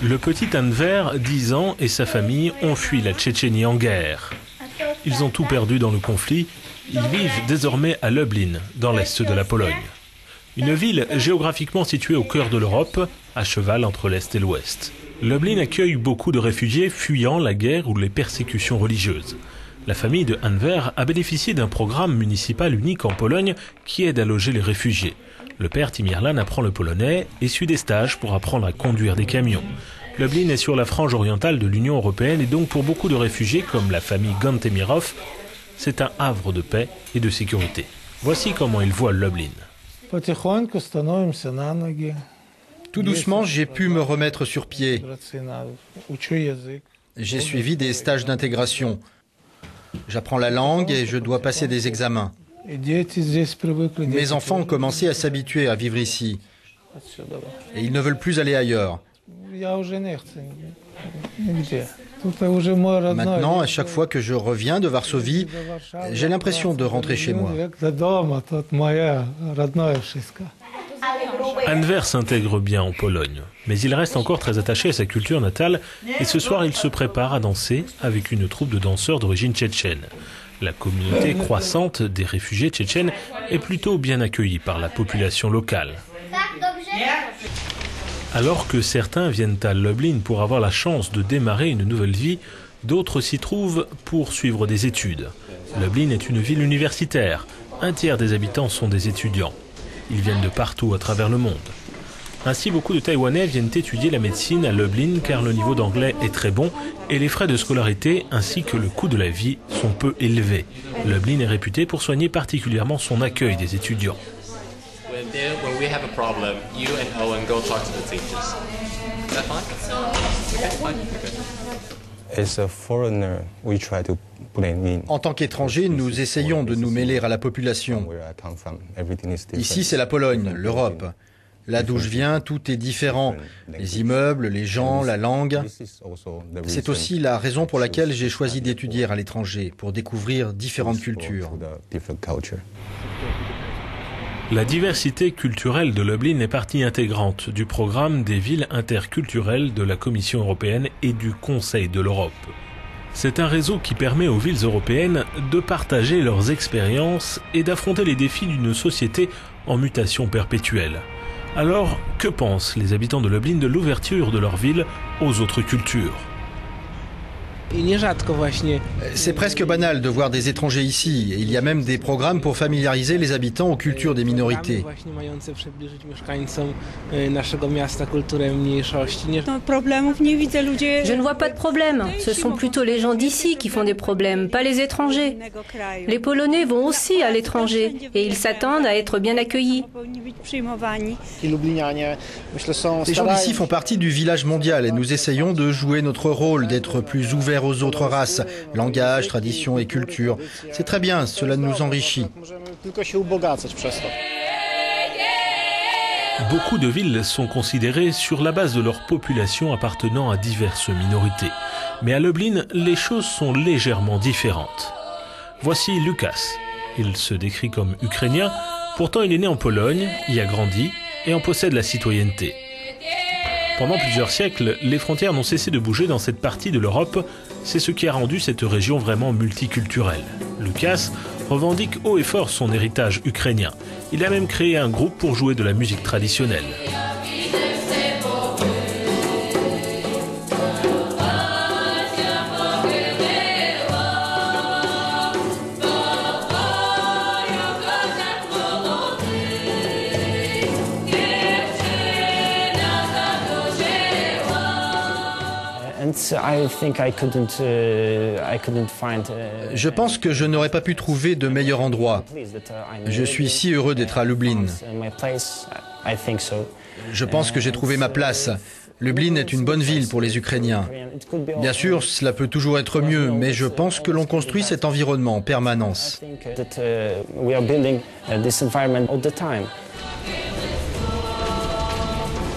Le petit Enver, 10 ans, et sa famille ont fui la Tchétchénie en guerre. Ils ont tout perdu dans le conflit. Ils vivent désormais à Lublin, dans l'est de la Pologne. Une ville géographiquement située au cœur de l'Europe, à cheval entre l'est et l'ouest. Lublin accueille beaucoup de réfugiés fuyant la guerre ou les persécutions religieuses. La famille de Enver a bénéficié d'un programme municipal unique en Pologne qui aide à loger les réfugiés. Le père Timirlan apprend le polonais et suit des stages pour apprendre à conduire des camions. Lublin est sur la frange orientale de l'Union européenne et donc pour beaucoup de réfugiés comme la famille Gantemirov, c'est un havre de paix et de sécurité. Voici comment ils voient Lublin. Tout doucement, j'ai pu me remettre sur pied. J'ai suivi des stages d'intégration. J'apprends la langue et je dois passer des examens. Mes enfants ont commencé à s'habituer à vivre ici. Et ils ne veulent plus aller ailleurs. Maintenant, à chaque fois que je reviens de Varsovie, j'ai l'impression de rentrer chez moi. Enver s'intègre bien en Pologne, mais il reste encore très attaché à sa culture natale et ce soir il se prépare à danser avec une troupe de danseurs d'origine tchétchène. La communauté croissante des réfugiés tchétchènes est plutôt bien accueillie par la population locale. Alors que certains viennent à Lublin pour avoir la chance de démarrer une nouvelle vie, d'autres s'y trouvent pour suivre des études. Lublin est une ville universitaire. Un tiers des habitants sont des étudiants. Ils viennent de partout à travers le monde. Ainsi, beaucoup de Taïwanais viennent étudier la médecine à Lublin car le niveau d'anglais est très bon et les frais de scolarité ainsi que le coût de la vie sont peu élevés. Lublin est réputé pour soigner particulièrement son accueil des étudiants. En tant qu'étrangers, nous essayons de nous mêler à la population. Ici, c'est la Pologne, l'Europe. Là d'où je viens, tout est différent. Les immeubles, les gens, la langue. C'est aussi la raison pour laquelle j'ai choisi d'étudier à l'étranger, pour découvrir différentes cultures. La diversité culturelle de Lublin est partie intégrante du programme des villes interculturelles de la Commission européenne et du Conseil de l'Europe. C'est un réseau qui permet aux villes européennes de partager leurs expériences et d'affronter les défis d'une société en mutation perpétuelle. Alors, que pensent les habitants de Lublin de l'ouverture de leur ville aux autres cultures ? C'est presque banal de voir des étrangers ici. Et il y a même des programmes pour familiariser les habitants aux cultures des minorités. Je ne vois pas de problème. Ce sont plutôt les gens d'ici qui font des problèmes, pas les étrangers. Les Polonais vont aussi à l'étranger et ils s'attendent à être bien accueillis. Les gens d'ici font partie du village mondial et nous essayons de jouer notre rôle, d'être plus ouverts aux autres races, langage, tradition et culture. C'est très bien, cela nous enrichit. Beaucoup de villes sont considérées sur la base de leur population appartenant à diverses minorités. Mais à Lublin, les choses sont légèrement différentes. Voici Lucas. Il se décrit comme ukrainien, pourtant il est né en Pologne, y a grandi et en possède la citoyenneté. Pendant plusieurs siècles, les frontières n'ont cessé de bouger dans cette partie de l'Europe. C'est ce qui a rendu cette région vraiment multiculturelle. Lucas revendique haut et fort son héritage ukrainien. Il a même créé un groupe pour jouer de la musique traditionnelle. Je pense que je n'aurais pas pu trouver de meilleur endroit. Je suis si heureux d'être à Lublin. Je pense que j'ai trouvé ma place. Lublin est une bonne ville pour les Ukrainiens. Bien sûr, cela peut toujours être mieux, mais je pense que l'on construit cet environnement en permanence.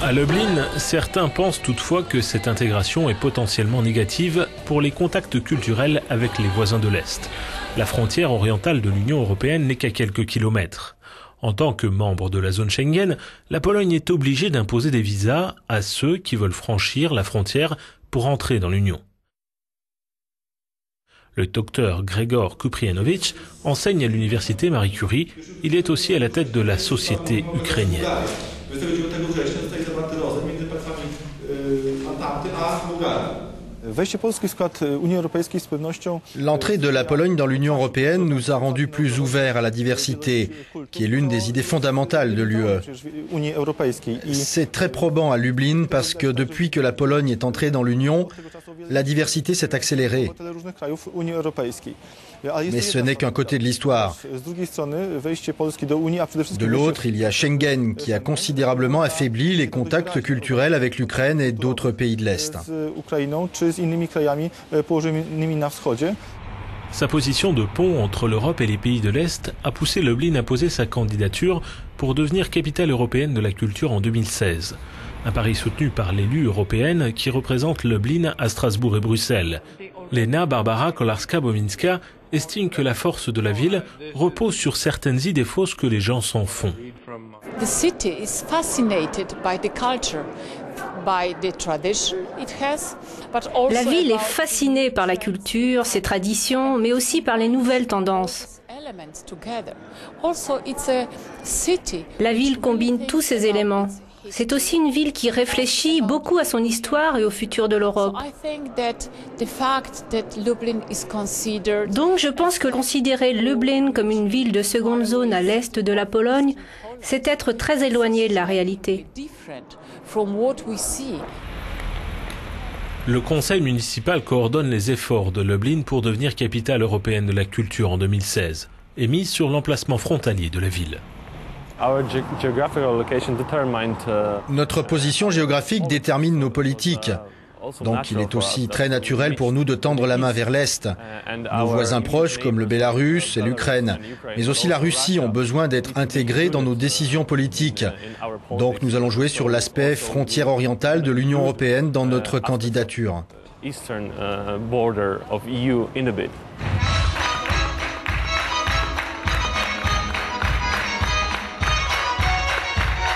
À Lublin, certains pensent toutefois que cette intégration est potentiellement négative pour les contacts culturels avec les voisins de l'Est. La frontière orientale de l'Union européenne n'est qu'à quelques kilomètres. En tant que membre de la zone Schengen, la Pologne est obligée d'imposer des visas à ceux qui veulent franchir la frontière pour entrer dans l'Union. Le docteur Gregor Kuprianowicz enseigne à l'université Marie Curie. Il est aussi à la tête de la société ukrainienne. L'entrée de la Pologne dans l'Union européenne nous a rendus plus ouverts à la diversité, qui est l'une des idées fondamentales de l'UE. C'est très probant à Lublin parce que depuis que la Pologne est entrée dans l'Union, la diversité s'est accélérée. Mais ce n'est qu'un côté de l'histoire. De l'autre, il y a Schengen qui a considérablement affaibli les contacts culturels avec l'Ukraine et d'autres pays de l'Est. Sa position de pont entre l'Europe et les pays de l'Est a poussé Lublin à poser sa candidature pour devenir capitale européenne de la culture en 2016. Un pari soutenu par l'élu européenne qui représente Lublin à Strasbourg et Bruxelles. Lena Barbara Kolarska-Bominska estime que la force de la ville repose sur certaines idées fausses que les gens s'en font. La ville est fascinée par la culture, ses traditions, mais aussi par les nouvelles tendances. La ville combine tous ces éléments. C'est aussi une ville qui réfléchit beaucoup à son histoire et au futur de l'Europe. Donc je pense que considérer Lublin comme une ville de seconde zone à l'est de la Pologne, c'est être très éloigné de la réalité. Le conseil municipal coordonne les efforts de Lublin pour devenir capitale européenne de la culture en 2016 et mise sur l'emplacement frontalier de la ville. Notre position géographique détermine nos politiques. Donc il est aussi très naturel pour nous de tendre la main vers l'Est. Nos voisins proches comme le Bélarus et l'Ukraine, mais aussi la Russie ont besoin d'être intégrés dans nos décisions politiques. Donc nous allons jouer sur l'aspect frontière orientale de l'Union européenne dans notre candidature.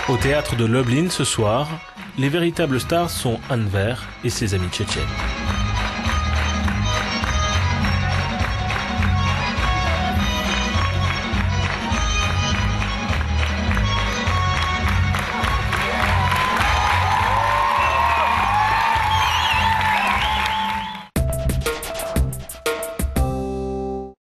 Au théâtre de Lublin ce soir, les véritables stars sont Enver et ses amis tchétchènes.